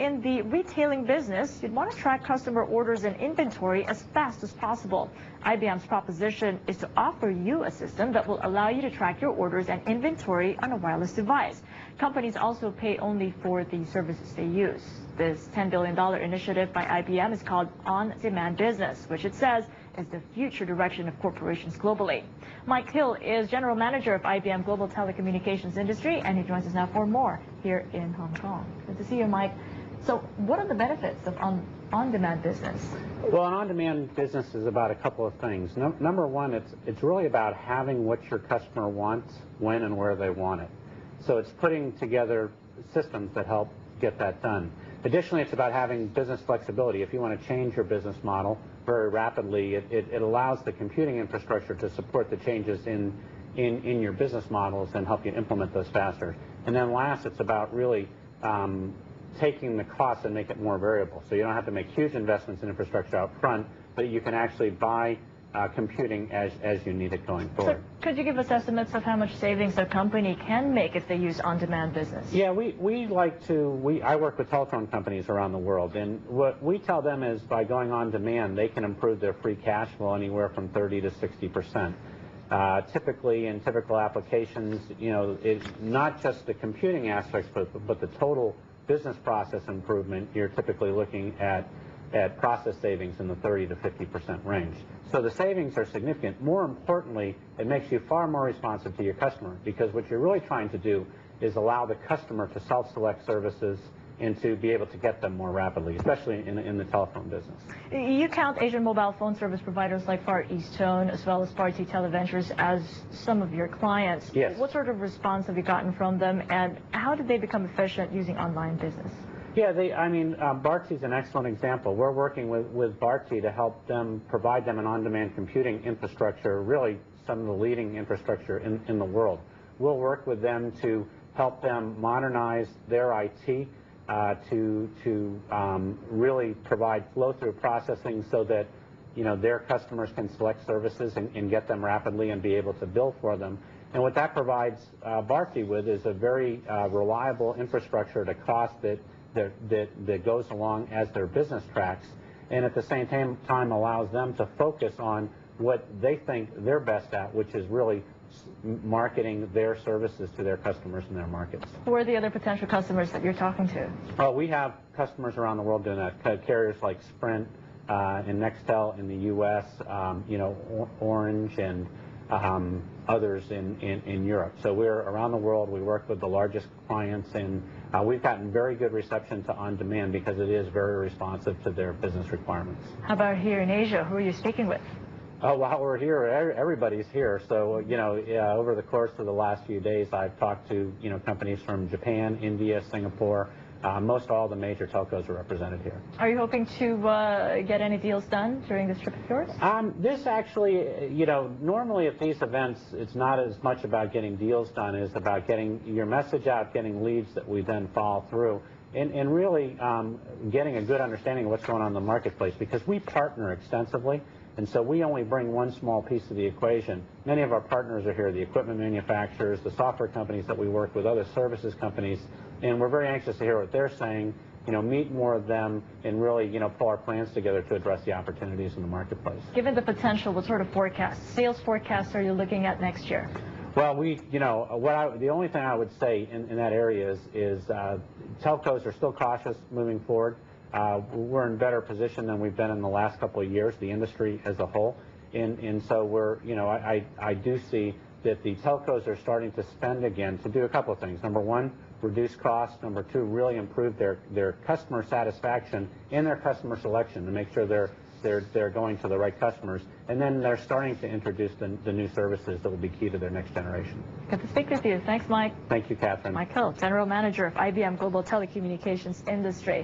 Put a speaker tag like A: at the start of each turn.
A: in the retailing business, you'd want to track customer orders and inventory as fast as possible. IBM's proposition is to offer you a system that will allow you to track your orders and inventory on a wireless device. Companies also pay only for the services they use. This $10 billion initiative by IBM is called On-Demand Business, which it says is the future direction of corporations globally. Mike Hill is General Manager of IBM Global Telecommunications Industry, and he joins us now for more here in Hong Kong. Good to see you, Mike. So what are the benefits of on-demand business?
B: Well, an on-demand business is about a couple of things. Number one, it's really about having what your customer wants, when and where they want it. So it's putting together systems that help get that done. Additionally, it's about having business flexibility. If you want to change your business model very rapidly, it allows the computing infrastructure to support the changes in your business models and help you implement those faster. And then last, it's about really taking the cost and make it more variable. So you don't have to make huge investments in infrastructure out front, but you can actually buy computing as you need it going forward.
A: So could you give us estimates of how much savings a company can make if they use on-demand business?
B: Yeah, I work with telephone companies around the world, and what we tell them is by going on demand, they can improve their free cash flow anywhere from 30 to 60%. Typically, in typical applications, it's not just the computing aspects, but the total business process improvement. You're typically looking at process savings in the 30 to 50% range. So the savings are significant. More importantly, it makes you far more responsive to your customer, because what you're really trying to do is allow the customer to self-select services and to be able to get them more rapidly, especially in the telephone business.
A: You count Asian mobile phone service providers like Far EasTone as well as Bharti Televentures as some of your clients.
B: Yes.
A: What sort of response have you gotten from them, and how did they become efficient using online business?
B: Yeah, Bharti's an excellent example. We're working with Bharti to help them, provide them an on-demand computing infrastructure, really some of the leading infrastructure in the world. We'll work with them to help them modernize their IT, to really provide flow-through processing so that their customers can select services and get them rapidly and be able to bill for them. And what that provides Bharti with is a very reliable infrastructure at a cost that goes along as their business tracks, and at the same time allows them to focus on what they think they're best at, which is really marketing their services to their customers in their markets.
A: Who are the other potential customers that you're talking to?
B: Well, we have customers around the world doing that. Carriers like Sprint and Nextel in the U.S., Orange and others in Europe. So we're around the world. We work with the largest clients, and we've gotten very good reception to on-demand because it is very responsive to their business requirements.
A: How about here in Asia? Who are you speaking with?
B: Oh, while we're here, everybody's here. So, over the course of the last few days, I've talked to, companies from Japan, India, Singapore. Most all the major telcos are represented here.
A: Are you hoping to get any deals done during this trip of yours?
B: This actually, normally at these events, it's not as much about getting deals done as about getting your message out, getting leads that we then follow through, and really getting a good understanding of what's going on in the marketplace, because we partner extensively. And so we only bring one small piece of the equation. Many of our partners are here, the equipment manufacturers, the software companies that we work with, other services companies, and we're very anxious to hear what they're saying, meet more of them, and really, pull our plans together to address the opportunities in the marketplace.
A: Given the potential, what sort of sales forecasts are you looking at next year?
B: Well, the only thing I would say in that area is telcos are still cautious moving forward. We're in better position than we've been in the last couple of years, the industry as a whole, and so I do see that the telcos are starting to spend again to do a couple of things. Number one, reduce costs. Number two, really improve their customer satisfaction and their customer selection to make sure they're going to the right customers. And then they're starting to introduce the new services that will be key to their next generation.
A: Good to speak with you. Thanks, Mike.
B: Thank you, Catherine.
A: Mike Hill, General Manager of IBM Global Telecommunications Industry.